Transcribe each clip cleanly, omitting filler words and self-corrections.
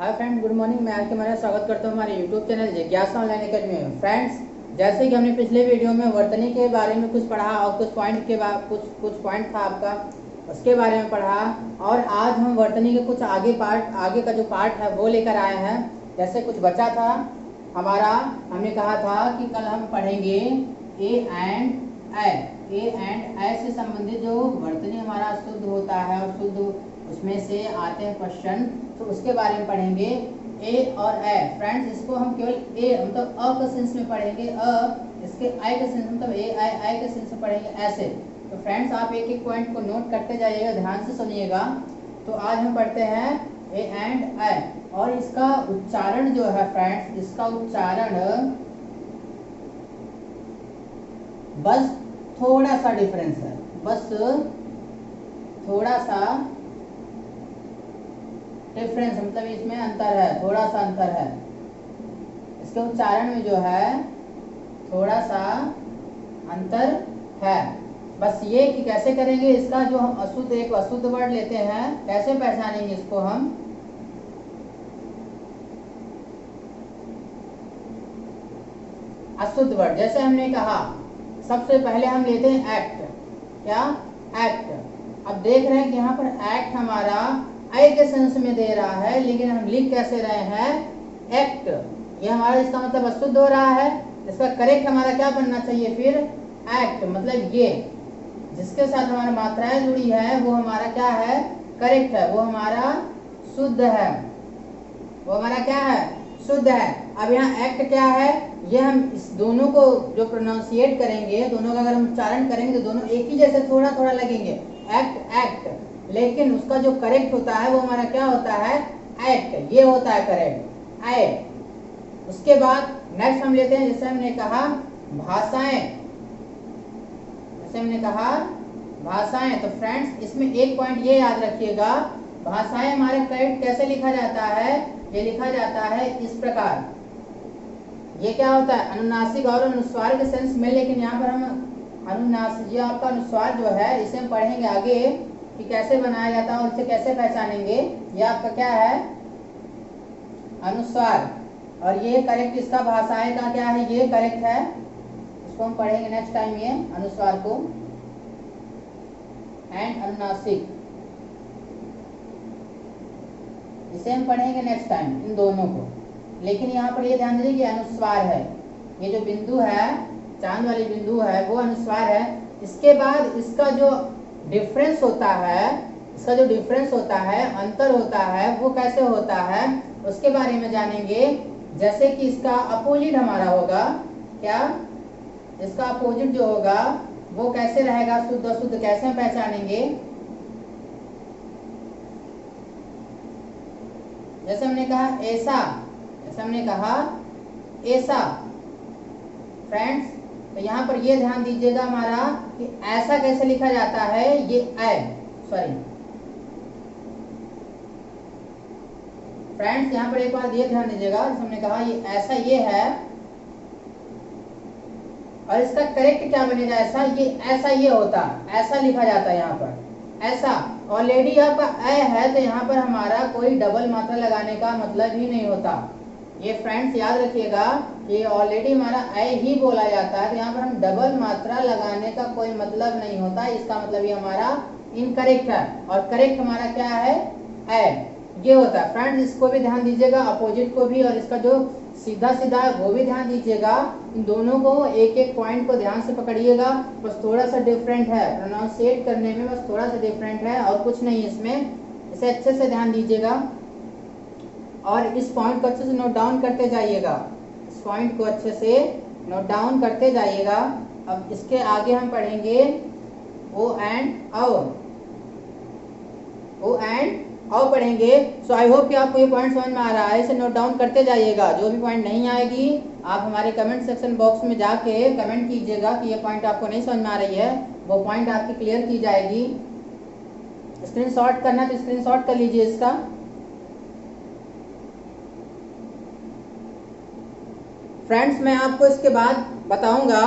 Hi friends, good morning. मैं आज के हमारा स्वागत करता हूँ हमारे यूट्यूब चैनल जिज्ञासा ऑनलाइन एकेडमी में। फ्रेंड्स, जैसे कि हमने पिछले वीडियो में वर्तनी के बारे में कुछ पढ़ा और कुछ पॉइंट के बाद कुछ पॉइंट था आपका, उसके बारे में पढ़ा। और आज हम वर्तनी के कुछ आगे का जो पार्ट है वो लेकर आए हैं। जैसे कुछ बचा था हमारा, हमने कहा था कि कल हम पढ़ेंगे ए एंड ए से संबंधित जो वर्तनी हमारा शुद्ध होता है और शुद्ध उसमें से आते हैं क्वेश्चन, तो उसके बारे में पढ़ेंगे ए और ए। फ्रेंड्स, इसको हम केवल ए मतलब अ के सेंस में पढ़ेंगे, इसके आई के सेंस मतलब ए आई के सेंस में पढ़ेंगे ऐसे। तो फ्रेंड्स, आप एक एक पॉइंट को नोट करते जाइएगा, ध्यान से सुनिएगा। तो आज हम पढ़ते हैं ए एंड ए, और इसका उच्चारण जो है फ्रेंड्स, इसका उच्चारण बस थोड़ा सा डिफरेंस है, बस थोड़ा सा डिफरेंस मतलब इसमें अंतर है, थोड़ा सा अंतर है। इसके उच्चारण में जो है थोड़ा सा अंतर है। बस ये कि कैसे करेंगे इसका, जो हम एक अशुद्ध वर्ड लेते हैं, कैसे पहचानेंगे इसको हम। अशुद्ध वर्ड जैसे हमने कहा, सबसे पहले हम लेते हैं एक्ट। क्या? एक्ट। अब देख रहे हैं कि यहाँ पर एक्ट हमारा आई के सेंस में दे रहा है, लेकिन हम लिख कैसे रहे हैं? एक्ट। ये हमारा इसका मतलब अशुद्ध हो रहा है। इसका करेक्ट हमारा क्या बनना चाहिए फिर? एक्ट। मतलब ये जिसके साथ हमारा मात्राएं जुड़ी है वो हमारा क्या है? करेक्ट है, वो हमारा शुद्ध है, वो हमारा क्या है? शुद्ध है। अब यहाँ एक्ट क्या है? ये हम इस दोनों को जो प्रोनाउंसिएट करेंगे, दोनों का अगर हम उच्चारण करेंगे तो दोनों एक ही जैसे थोड़ा थोड़ा लगेंगे, एक्ट एक्ट। लेकिन उसका जो करेक्ट होता है वो हमारा क्या होता है? एक्ट। ये होता है करेक्ट, एक्ट। उसके बाद नेक्स्ट हम लेते हैं, जैसे हमने कहा भाषाएं, जैसे हमने कहा भाषाएं। तो फ्रेंड्स, इसमें एक पॉइंट ये याद रखिएगा, भाषाएं हमारे करेक्ट कैसे लिखा जाता है? ये लिखा जाता है इस प्रकार। ये क्या होता है? अनुनासिक और अनुस्वार के सेंस में, लेकिन यहाँ पर हम अनुनासिक, ये आपका अनुस्वार जो है इसे हम पढ़ेंगे आगे कि कैसे बनाया जाता है और इसे कैसे पहचानेंगे। ये आपका क्या है? अनुस्वार। और ये करेक्ट इसका भाषाएं का क्या है? ये करेक्ट है, इसको हम पढ़ेंगे नेक्स्ट टाइम, ये अनुस्वार को एंड अनुनासिक, इसे हम पढ़ेंगे नेक्स्ट टाइम, इन दोनों को। लेकिन यहाँ पर ये ध्यान दीजिए कि अनुस्वार है, ये जो बिंदु है, चांद वाली बिंदु है, वो अनुस्वार है। इसके बाद इसका जो डिफरेंस होता है, इसका जो डिफरेंस होता है, अंतर होता है, वो कैसे होता है उसके बारे में जानेंगे। जैसे कि इसका अपोजिट हमारा होगा क्या? इसका अपोजिट जो होगा वो कैसे रहेगा? शुद्ध अशुद्ध कैसे हम पहचानेंगे? जैसे हमने कहा ऐसा, जैसे हमने कहा ऐसा। फ्रेंड्स, तो यहाँ पर ये ध्यान दीजिएगा हमारा कि ऐसा कैसे लिखा जाता है? ये फ्रेंड्स, यहाँ पर एक बार ये ध्यान दीजिएगा, जैसे हमने कहा ये ऐसा, ये है, और इसका करेक्ट क्या बनेगा? ऐसा, ये ऐसा ये होता, ऐसा लिखा जाता है यहाँ पर, ऐसा। ऑलरेडी आपका ए है, तो यहाँ पर हमारा कोई डबल मात्रा लगाने का मतलब ही नहीं होता। ये फ्रेंड्स याद रखिएगा कि ऑलरेडी हमारा ए ही बोला जाता है, तो यहाँ पर हम डबल मात्रा लगाने का कोई मतलब नहीं होता। इसका मतलब ये हमारा इनकरेक्ट है, और करेक्ट हमारा क्या है? ए, ये होता है। फ्रेंड्स, इसको भी ध्यान दीजिएगा, अपोजिट को भी, और इसका जो सीधा सीधा है वो भी ध्यान दीजिएगा। इन दोनों को एक एक पॉइंट को ध्यान से पकड़िएगा। बस थोड़ा सा डिफरेंट है, प्रोनाउंसिएट करने में बस थोड़ा सा डिफरेंट है, और कुछ नहीं इसमें। इसे अच्छे से ध्यान दीजिएगा और इस पॉइंट को अच्छे से नोट डाउन करते जाइएगा, इस पॉइंट को अच्छे से नोट डाउन करते जाइएगा। अब इसके आगे हम पढ़ेंगे ओ एंड औ, ओ एंड और पढ़ेंगे। सो आई होप कि आपको ये पॉइंट समझ में आ रहा है, इसे नोट डाउन करते जाइएगा। जो भी पॉइंट नहीं आएगी आप हमारे कमेंट सेक्शन बॉक्स में जाके कमेंट कीजिएगा कि ये पॉइंट आपको नहीं समझ में आ रही है, वो पॉइंट आपकी क्लियर की जाएगी। स्क्रीनशॉट करना तो स्क्रीनशॉट कर लीजिए इसका। फ्रेंड्स, मैं आपको इसके बाद बताऊंगा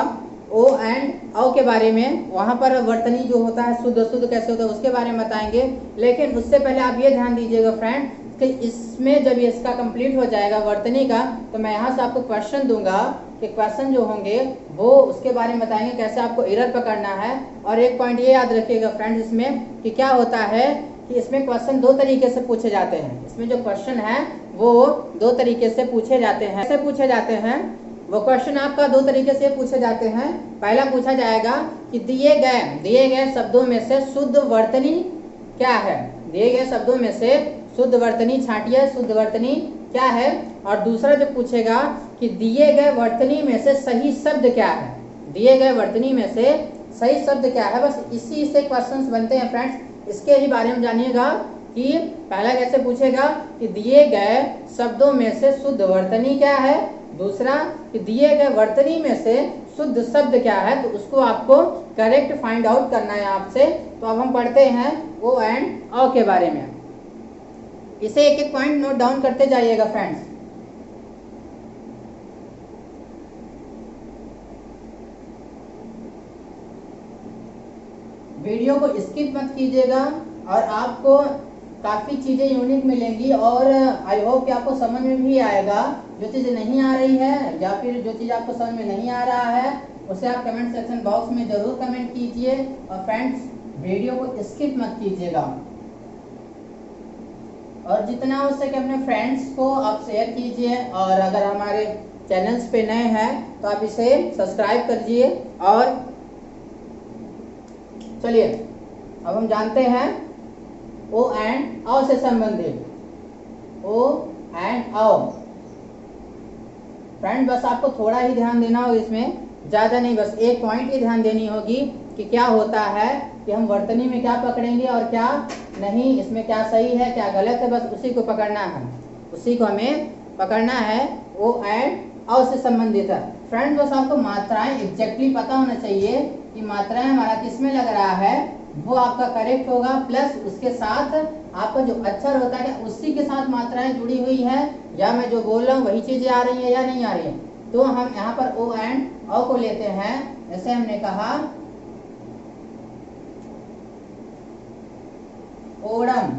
ओ एंड औ के बारे में, वहां पर वर्तनी जो होता है शुद्ध अशुद्ध कैसे होता है उसके बारे में बताएंगे। लेकिन उससे पहले आप ये ध्यान दीजिएगा फ्रेंड कि इसमें जब ये इसका कंप्लीट हो जाएगा वर्तनी का, तो मैं यहाँ से आपको क्वेश्चन दूंगा कि क्वेश्चन जो होंगे वो उसके बारे में बताएंगे कैसे आपको एरर पकड़ना है। और एक पॉइंट ये याद रखिएगा फ्रेंड्स इसमें कि क्या होता है कि इसमें क्वेश्चन दो तरीके से पूछे जाते हैं। इसमें जो क्वेश्चन है वो दो तरीके से पूछे जाते हैं। कैसे पूछे जाते हैं वो क्वेश्चन आपका दो तरीके से पूछे जाते हैं। पहला पूछा जाएगा कि दिए गए शब्दों में से शुद्ध वर्तनी क्या है। दिए गए शब्दों में से शुद्ध वर्तनी छांटिए, शुद्ध वर्तनी क्या है। और दूसरा जो पूछेगा कि दिए गए वर्तनी में से सही शब्द क्या है। दिए गए वर्तनी में से सही शब्द क्या है। बस इसी से क्वेश्चंस बनते हैं फ्रेंड्स। इसके ही बारे में जानिएगा कि पहला कैसे पूछेगा कि दिए गए शब्दों में से शुद्ध वर्तनी क्या है, दूसरा कि दिए गए वर्तनी में से शुद्ध शब्द क्या है। तो उसको आपको करेक्ट फाइंड आउट करना है आपसे। तो अब हम पढ़ते हैं ओ एंड औ के बारे में। इसे एक एक पॉइंट नोट डाउन करते जाइएगा फ्रेंड्स। वीडियो को स्किप मत कीजिएगा और आपको काफ़ी चीज़ें यूनिक मिलेंगी और आई होप कि आपको समझ में भी आएगा। जो चीज़ नहीं आ रही है या फिर जो चीज़ आपको समझ में नहीं आ रहा है उसे आप कमेंट सेक्शन बॉक्स में ज़रूर कमेंट कीजिए। और फ्रेंड्स वीडियो को स्किप मत कीजिएगा और जितना हो सके अपने फ्रेंड्स को आप शेयर कीजिए। और अगर हमारे चैनल्स पे नए हैं तो आप इसे सब्सक्राइब करिए। और चलिए अब हम जानते हैं ओ एंड औ से संबंधित। ओ एंड औ फ्रेंड बस आपको थोड़ा ही ध्यान देना होगा, इसमें ज़्यादा नहीं, बस एक पॉइंट ही ध्यान देनी होगी कि क्या होता है कि हम वर्तनी में क्या पकड़ेंगे और क्या नहीं, इसमें क्या सही है क्या गलत है, बस उसी को पकड़ना है, उसी को हमें पकड़ना है। ओ एंड औ से संबंधित है। फ्रेंड बस आपको मात्राएं एग्जैक्टली पता होना चाहिए कि मात्राएं हमारा किस में लग रहा है वो आपका करेक्ट होगा। प्लस उसके साथ आपका जो अक्षर होता है उसी के साथ मात्राएं जुड़ी हुई है या मैं जो बोल रहा हूँ वही चीजें आ रही है या नहीं आ रही है। तो हम यहाँ पर ओ एंड औ को लेते हैं। जैसे हमने कहा ओणम,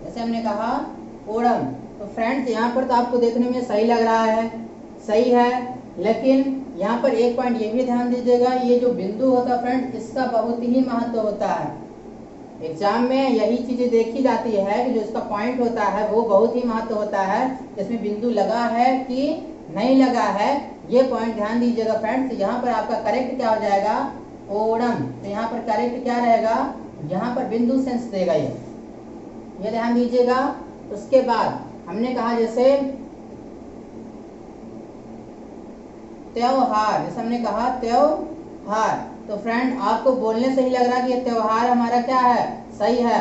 जैसे हमने कहा ओणम। तो फ्रेंड्स यहाँ पर तो आपको देखने में सही लग रहा है, सही है, लेकिन यहाँ पर एक पॉइंट ये भी ध्यान दीजिएगा, ये जो बिंदु होता है फ्रेंड्स इसका बहुत ही महत्व होता है। एग्जाम में यही चीजें देखी जाती है कि जो इसका पॉइंट होता है वो बहुत ही महत्व होता है। इसमें बिंदु लगा है कि नहीं लगा है ये पॉइंट ध्यान दीजिएगा फ्रेंड्स। यहाँ पर आपका करेक्ट क्या हो जाएगा ओणम। तो यहाँ पर करेक्ट क्या रहेगा, यहाँ पर बिंदु सेंस देगा ये ध्यान दीजिएगा। उसके बाद हमने कहा जैसे त्योहार, जैसे हमने कहा त्योहार। तो फ्रेंड आपको बोलने से ही लग रहा है कि ये त्योहार हमारा क्या है, सही है।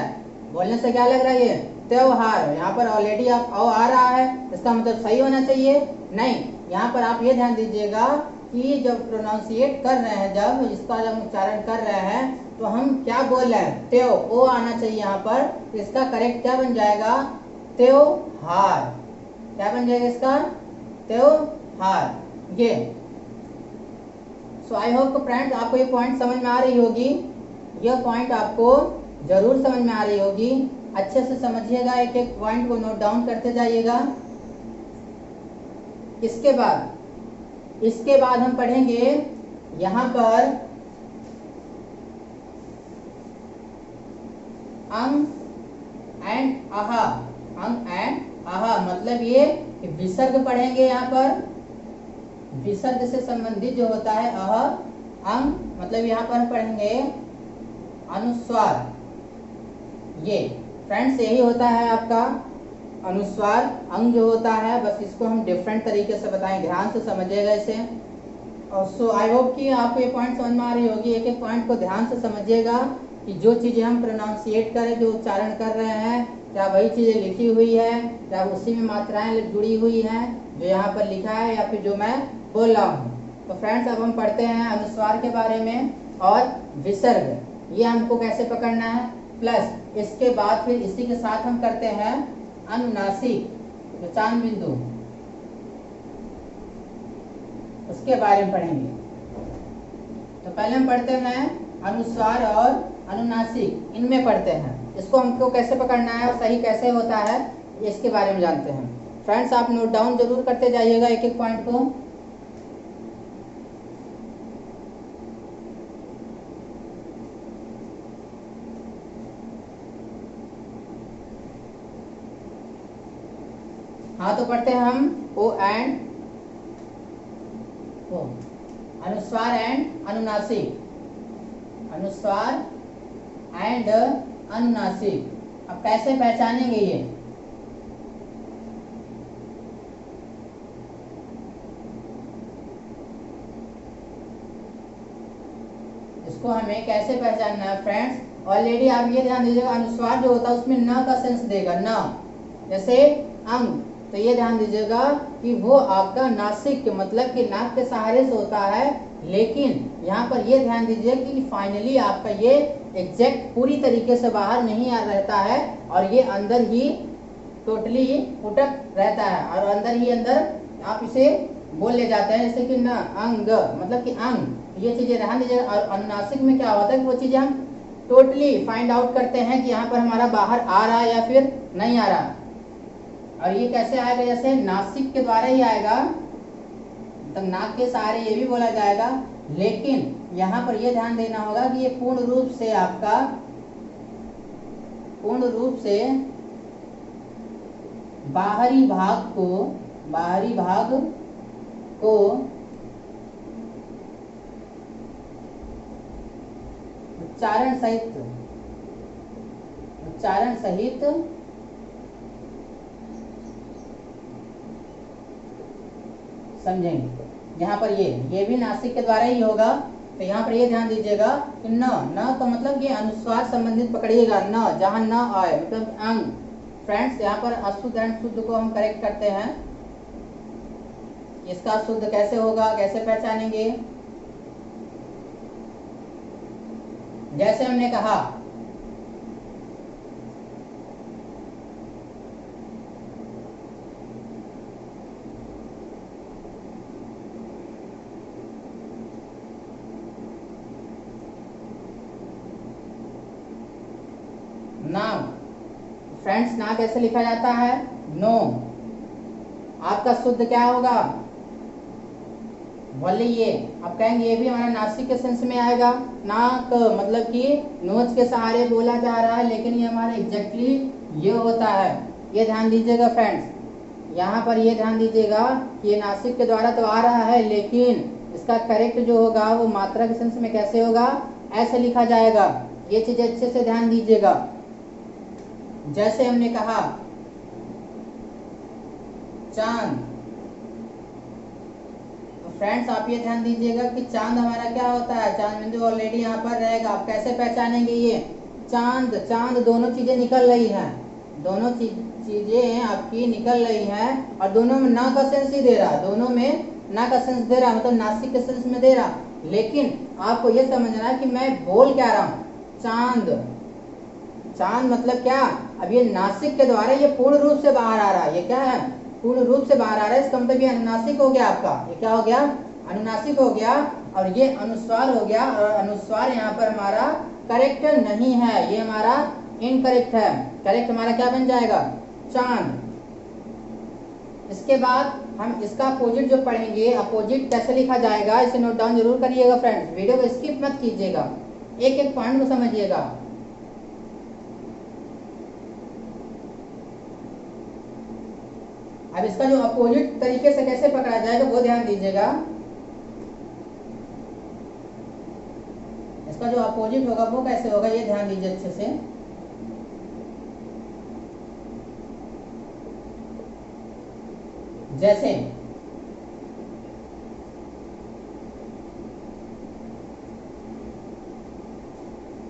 बोलने से क्या लग रहा है ये त्योहार। यहाँ पर ऑलरेडी आप औ आ रहा है, इसका मतलब सही होना चाहिए नहीं। यहाँ पर आप ये ध्यान दीजिएगा कि जब प्रोनाउंसिएट कर रहे हैं, जब इसका जब उच्चारण कर रहे हैं तो हम क्या बोल रहे हैं, त्यो, ओ आना चाहिए यहाँ पर। तो इसका करेक्ट क्या बन जाएगा त्योहार। क्या बन जाएगा इसका त्योहार ये। सो आई होप फ्रेंड्स आपको ये पॉइंट समझ में आ रही होगी, यह पॉइंट आपको जरूर समझ में आ रही होगी। अच्छे से समझिएगा, एक एक पॉइंट को नोट डाउन करते जाइएगा। इसके बाद हम पढ़ेंगे यहाँ पर अंग एंड आहा। अंग एंड आहा मतलब ये कि विसर्ग पढ़ेंगे। यहाँ पर विसर्ग से संबंधित जो होता है अह अंग, मतलब यहाँ पर पढ़ेंगे अनुस्वार। ये फ्रेंड्स यही होता है आपका अनुस्वार। अंग जो होता है बस इसको हम डिफरेंट तरीके से बताएं, ध्यान से समझिएगा इसे। और सो आई होप कि आपको ये पॉइंट समझ में आ रही होगी। एक एक पॉइंट को ध्यान से समझिएगा कि जो चीज़ें हम प्रोनाउंसिएट करें, जो उच्चारण कर रहे हैं, क्या वही चीज़ें लिखी हुई है, क्या उसी में मात्राएं जुड़ी हुई हैं जो यहाँ पर लिखा है या फिर जो मैं बोल रहा हूँ। तो फ्रेंड्स अब हम पढ़ते हैं अनुस्वार के बारे में और विसर्ग, ये हमको कैसे पकड़ना है। प्लस इसके बाद फिर इसी के साथ हम करते हैं अनुनासिक, जो चांद बिंदु, उसके बारे में पढ़ेंगे। तो पहले हम पढ़ते हैं अनुस्वार और अनुनासिक, इनमें पढ़ते हैं। इसको हमको कैसे पकड़ना है और सही कैसे होता है, इसके बारे में जानते हैं। फ्रेंड्स, आप नोट डाउन जरूर करते जाइएगा एक एक पॉइंट को। हाँ, तो पढ़ते हैं हम ओ एंड ओ, अनुस्वार एंड अनुनासिक, अनुस्वार एंड अनुनासिक। अब कैसे पहचानेंगे ये? इसको हमें कैसे पहचानना है फ्रेंड्स? ऑलरेडी आप ये ध्यान दीजिएगा, अनुस्वार जो होता है उसमें न का सेंस देगा, न। जैसे अंग, तो ये ध्यान दीजिएगा कि वो आपका नासिक मतलब कि नाक के सहारे से होता है, लेकिन यहाँ पर ये ध्यान दीजिए कि फाइनली आपका ये एग्जैक्ट पूरी तरीके से बाहर नहीं आ रहता है और ये अंदर ही टोटली उटक रहता है और अंदर ही अंदर आप इसे बोल ले जाते हैं, जैसे कि न अंग मतलब कि अंग। ये चीजें ध्यान दीजिएगा। और अनुनासिक में क्या होता है कि वो चीजें हम टोटली फाइंड आउट करते हैं कि यहाँ पर हमारा बाहर आ रहा है या फिर नहीं आ रहा। और ये कैसे आएगा? जैसे नासिक के द्वारा ही आएगा, तो नाक के सहारे ये भी बोला जाएगा, लेकिन यहाँ पर ये ध्यान देना होगा कि ये पूर्ण रूप से आपका बाहरी भाग को उच्चारण सहित समझेंगे। यहाँ पर ये भी नासिक के द्वारा ही होगा, तो यहाँ पर ये ध्यान दीजिएगा कि न तो मतलब ये अनुस्वार संबंधित पकड़िएगा, न जहाँ न आए मतलब अंग। फ्रेंड्स, यहाँ पर अशुद्ध एंड शुद्ध को हम करेक्ट करते हैं। इसका शुद्ध कैसे होगा, कैसे पहचानेंगे? जैसे हमने कहा नाम। फ्रेंड्स, ना कैसे लिखा जाता है? नो। आपका शुद्ध क्या होगा? बोलिए ये। आप कहेंगे ये भी हमारा नासिक के सेंस में आएगा। नाक मतलब कि नोच के सहारे बोला जा रहा है, लेकिन ये हमारा एग्जैक्टली ये होता है। ये ध्यान दीजिएगा फ्रेंड्स, यहाँ पर ये ध्यान दीजिएगा कि ये नासिक के द्वारा तो आ रहा है, लेकिन इसका करेक्ट जो होगा वो मात्रा के सेंस में कैसे होगा? ऐसे लिखा जाएगा। ये चीज अच्छे से ध्यान दीजिएगा। जैसे हमने कहा चांद, तो फ्रेंड्स आप ये ध्यान दीजिएगा कि चांद हमारा क्या होता है? चांद बिंदु ऑलरेडी यहाँ पर रहेगा। आप कैसे पहचानेंगे ये? चांद दोनों चीजें निकल रही हैं, दोनों चीजें आपकी निकल रही हैं और दोनों में ना का सेंस ही दे रहा, दोनों में ना का सेंस दे रहा, मतलब नासिक के सेंस में दे रहा। लेकिन आपको ये समझना है कि मैं बोल क्या रहा हूँ। चांद मतलब क्या? अब ये नासिक के द्वारा ये पूर्ण रूप से बाहर आ रहा है। ये क्या है? पूर्ण रूप से बाहर आ रहा है। इसका मतलब ये अनुनासिक हो गया आपका। ये क्या हो गया? अनुनासिक हो गया। और ये अनुस्वार हो गया, और अनुस्वार यहाँ पर हमारा करेक्ट नहीं है, ये हमारा इनकरेक्ट है। करेक्ट हमारा क्या बन जाएगा? चांद। इसके बाद हम इसका अपोजिट जो पढ़ेंगे, अपोजिट कैसे लिखा जाएगा इसे नोट डाउन जरूर करिएगा फ्रेंड्स। वीडियो को स्किप मत कीजिएगा, एक एक पॉइंट को समझिएगा। अब इसका जो अपोजिट तरीके से कैसे पकड़ा जाएगा वो ध्यान दीजिएगा। इसका जो अपोजिट होगा वो कैसे होगा ये ध्यान दीजिए अच्छे से।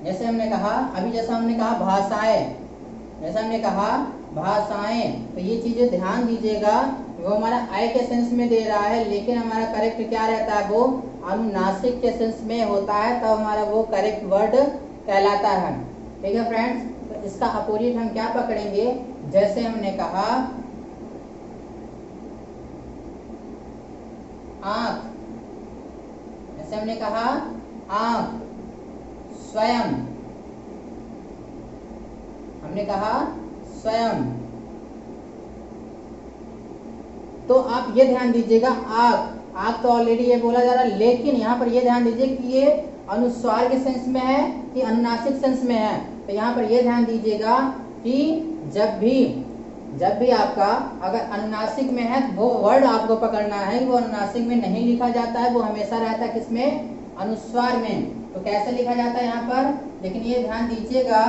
जैसे हमने कहा अभी, जैसा हमने कहा भाषाएं, जैसा हमने कहा भाषाएं, तो ये चीजें ध्यान दीजिएगा। वो हमारा आई के सेंस में दे रहा है, लेकिन हमारा करेक्ट क्या रहता है? वो अनुनासिक के सेंस में होता है, तब हमारा वो करेक्ट वर्ड कहलाता है। ठीक है फ्रेंड्स, तो इसका अपोजिट हम क्या पकड़ेंगे? जैसे हमने कहा आंख, जैसे हमने कहा आंख, स्वयं, हमने कहा स्वयं। तो आप ये ध्यान दीजिएगा, आग तो ऑलरेडी ये बोला जा रहा है, लेकिन यहाँ पर ये ध्यान दीजिए कि ये अनुस्वार के सेंस में है कि अनुनासिक सेंस में है। तो यहाँ पर ये ध्यान दीजिएगा कि जब भी आपका अगर अनुनासिक में है वो वर्ड आपको पकड़ना है, वो अनुनासिक में नहीं लिखा जाता है, वो हमेशा रहता है किसमें, अनुस्वार में। तो कैसे लिखा जाता है यहाँ पर, लेकिन ये ध्यान दीजिएगा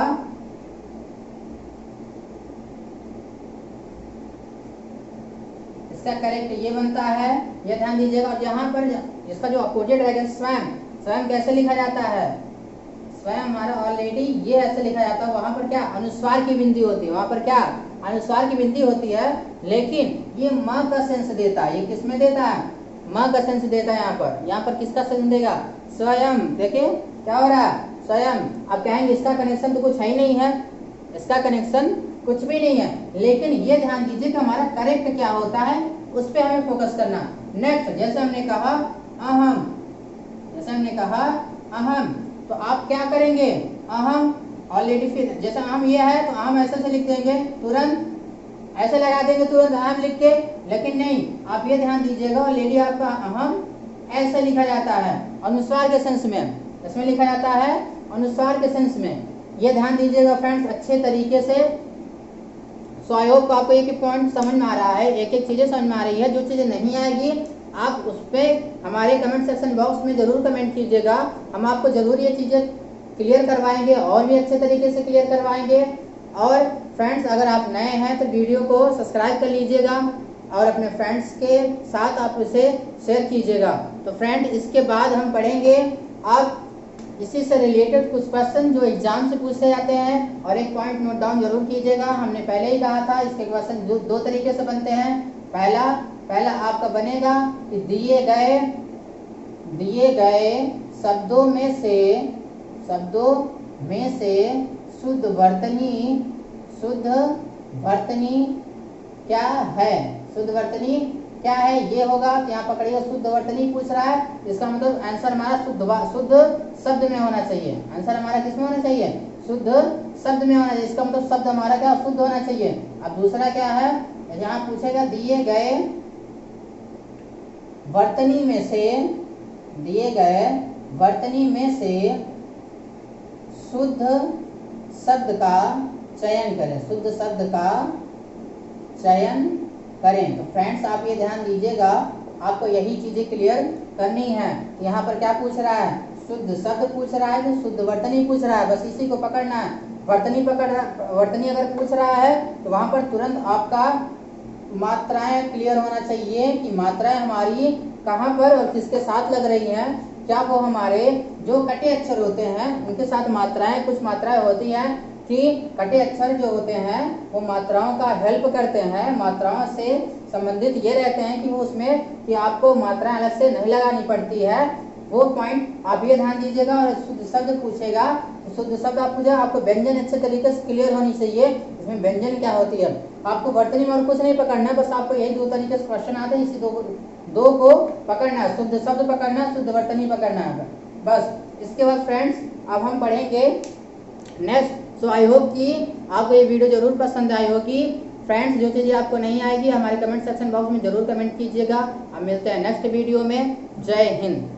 इसका करेक्ट ये बनता है, ये ध्यान दीजिएगा। और यहाँ पर इसका जो अपोजिट रहेगा स्वयं कैसे लिखा जाता है, स्वयं हमारा ऑलरेडी ये ऐसे लिखा जाता है, वहां पर क्या अनुस्वार की बिंदी होती है, वहां पर क्या अनुस्वार की बिंदी होती है, लेकिन ये म का सेंस देता है। ये किसमें देता है, म का सेंस देता है। यहाँ पर किसका सेंस देगा, स्वयं। देखिए क्या हो रहा है, स्वयं। अब कहेंगे इसका कनेक्शन तो कुछ है ही नहीं है, इसका कनेक्शन कुछ भी नहीं है, लेकिन ये ध्यान दीजिए कि हमारा करेक्ट क्या होता है, उस पर हमें फोकस करना। नेक्स्ट, जैसे हमने कहा अहम, तो आप क्या करेंगे, अहम ऑलरेडी, फिर जैसे अहम ये है तो अहम ऐसे से लिख देंगे, तुरंत ऐसे लगा देंगे तुरंत अहम लिख के, लेकिन नहीं, आप ये ध्यान दीजिएगा ऑलरेडी आपका अहम ऐसे लिखा जाता है अनुस्वार के सेंस में, इसमें लिखा जाता है अनुस्वार के सेंस में। ये ध्यान दीजिएगा फ्रेंड्स अच्छे तरीके से। सो आई होप आपको एक पॉइंट समझ में आ रहा है, एक चीजें समझ में आ रही है। जो चीजें नहीं आएगी आप उस पर हमारे कमेंट सेक्शन बॉक्स में जरूर कमेंट कीजिएगा, हम आपको जरूर ये चीजें क्लियर करवाएंगे और भी अच्छे तरीके से क्लियर करवाएंगे। और फ्रेंड्स अगर आप नए हैं तो वीडियो को सब्सक्राइब कर लीजिएगा और अपने फ्रेंड्स के साथ आप उसे शेयर कीजिएगा। तो फ्रेंड इसके बाद हम पढ़ेंगे अब इसी से रिलेटेड कुछ क्वेश्चन जो एग्जाम से पूछे जाते हैं, और एक पॉइंट नोट डाउन जरूर कीजिएगा। हमने पहले ही कहा था इसके क्वेश्चन दो तरीके से बनते हैं। पहला आपका बनेगा कि दिए गए शब्दों में से शुद्ध वर्तनी क्या है, शुद्ध वर्तनी क्या है, ये होगा। तो यहाँ पकड़िएगा शुद्ध वर्तनी पूछ रहा है, इसका मतलब आंसर हमारा शुद्ध शब्द में होना चाहिए। आंसर हमारा किसमें होना चाहिए, शुद्ध शब्द में होना चाहिए। इसका मतलब शब्द हमारा क्या शुद्ध होना चाहिए। अब दूसरा क्या है, यहाँ पूछेगा दिए गए वर्तनी में से शुद्ध शब्द का चयन करें, शुद्ध शब्द का चयन करें। तो फ्रेंड्स आप ये ध्यान दीजिएगा, आपको यही चीजें क्लियर करनी है। यहाँ पर क्या पूछ रहा है, शुद्ध शब्द पूछ रहा है, जो शुद्ध वर्तनी पूछ रहा है, बस इसी को पकड़ना है। वर्तनी अगर पूछ रहा है तो वहां पर तुरंत आपका मात्राएं क्लियर होना चाहिए कि मात्राएं हमारी कहाँ पर और किसके साथ लग रही हैं। क्या वो हमारे जो कटे अक्षर होते हैं उनके साथ मात्राएं, कुछ मात्राएं होती हैं कि कटे अक्षर जो होते हैं वो मात्राओं का हेल्प करते हैं, मात्राओं से संबंधित ये रहते हैं कि वो उसमें कि आपको मात्राएं अलग से नहीं लगानी पड़ती है। वो पॉइंट आप ये ध्यान दीजिएगा। और शुद्ध शब्द पूछेगा तो शुद्ध शब्द आप पूछेगा, आपको व्यंजन अच्छे तरीके से क्लियर होनी चाहिए, इसमें व्यंजन क्या होती है। आपको वर्तनी में और कुछ नहीं पकड़ना है, बस आपको यही दो तरीके से क्वेश्चन आते हैं, इसी दो को पकड़ना है, शुद्ध शब्द पकड़ना है, शुद्ध वर्तनी पकड़ना है बस। इसके बाद फ्रेंड्स अब हम पढ़ेंगे नेक्स्ट। सो आई होप कि आपको ये वीडियो जरूर पसंद आई होगी। फ्रेंड्स जो चीज़ें आपको नहीं आएगी हमारे कमेंट सेक्शन बॉक्स में जरूर कमेंट कीजिएगा। अब मिलते हैं नेक्स्ट वीडियो में। जय हिंद।